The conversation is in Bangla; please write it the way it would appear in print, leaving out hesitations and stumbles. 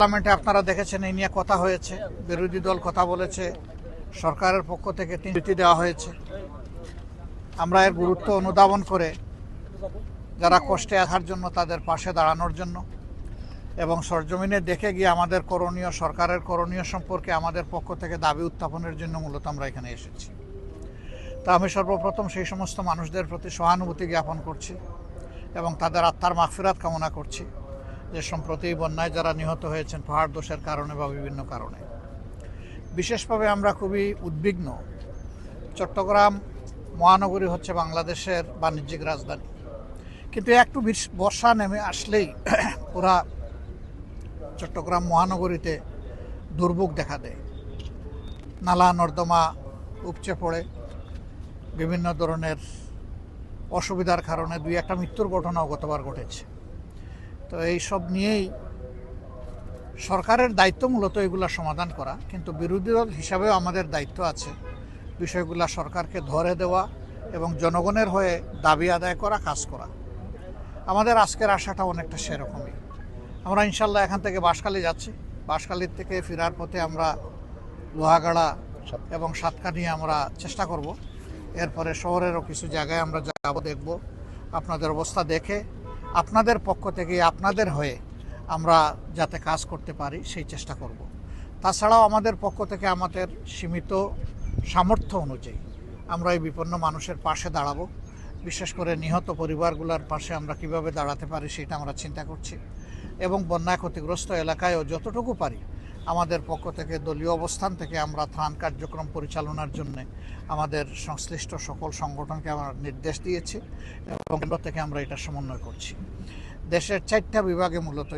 পার্লামেন্টে আপনারা দেখেছেন এই নিয়ে কথা হয়েছে, বিরোধী দল কথা বলেছে, সরকারের পক্ষ থেকে তিনটি দেওয়া হয়েছে। আমরা এর গুরুত্ব অনুধাবন করে যারা কষ্টে আসার জন্য তাদের পাশে দাঁড়ানোর জন্য এবং সরজমিনে দেখে গিয়ে আমাদের করণীয়, সরকারের করণীয় সম্পর্কে আমাদের পক্ষ থেকে দাবি উত্থাপনের জন্য মূলত আমরা এখানে এসেছি। তা আমি সর্বপ্রথম সেই সমস্ত মানুষদের প্রতি সহানুভূতি জ্ঞাপন করছি এবং তাদের আত্মার মাগফিরাত কামনা করছি যে সম্প্রতি বন্যায় যারা নিহত হয়েছেন পাহাড় ধসের কারণে বা বিভিন্ন কারণে। বিশেষভাবে আমরা খুবই উদ্বিগ্ন। চট্টগ্রাম মহানগরী হচ্ছে বাংলাদেশের বাণিজ্যিক রাজধানী, কিন্তু একটু বর্ষা নেমে আসলেই পুরা চট্টগ্রাম মহানগরীতে দুর্ভোগ দেখা দেয়। নালা নর্দমা উপচে পড়ে, বিভিন্ন ধরনের অসুবিধার কারণে দুই একটা মৃত্যুর ঘটনাও গতবার ঘটেছে। তো এই সব নিয়েই সরকারের দায়িত্ব মূলত এগুলা সমাধান করা, কিন্তু বিরোধী দল হিসাবেও আমাদের দায়িত্ব আছে বিষয়গুলা সরকারকে ধরে দেওয়া এবং জনগণের হয়ে দাবি আদায় করা, কাজ করা। আমাদের আজকের আশাটা অনেকটা সেরকমই। আমরা ইনশাল্লাহ এখান থেকে বাঁশখালী যাচ্ছি, বাঁশখালীর থেকে ফেরার পথে আমরা লোহাগাড়া এবং সাতকানিয়ে আমরা চেষ্টা করব। এরপরে শহরেরও কিছু জায়গায় আমরা যাব, দেখব, আপনাদের অবস্থা দেখে আপনাদের পক্ষ থেকে আপনাদের হয়ে আমরা যাতে কাজ করতে পারি সেই চেষ্টা করব। তাছাড়াও আমাদের পক্ষ থেকে আমাদের সীমিত সামর্থ্য অনুযায়ী আমরা এই বিপন্ন মানুষের পাশে দাঁড়াবো। বিশেষ করে নিহত পরিবারগুলোর পাশে আমরা কিভাবে দাঁড়াতে পারি সেটা আমরা চিন্তা করছি এবং বন্যায় ক্ষতিগ্রস্ত এলাকায়ও যতটুকু পারি আমাদের পক্ষ থেকে দলীয় অবস্থান থেকে আমরা ত্রাণ কার্যক্রম পরিচালনার জন্য আমাদের সংশ্লিষ্ট সকল সংগঠনকে আমরা নির্দেশ দিয়েছি এবং কেন্দ্র থেকে আমরা এটা সমন্বয় করছি। দেশের 4টা বিভাগে মূলত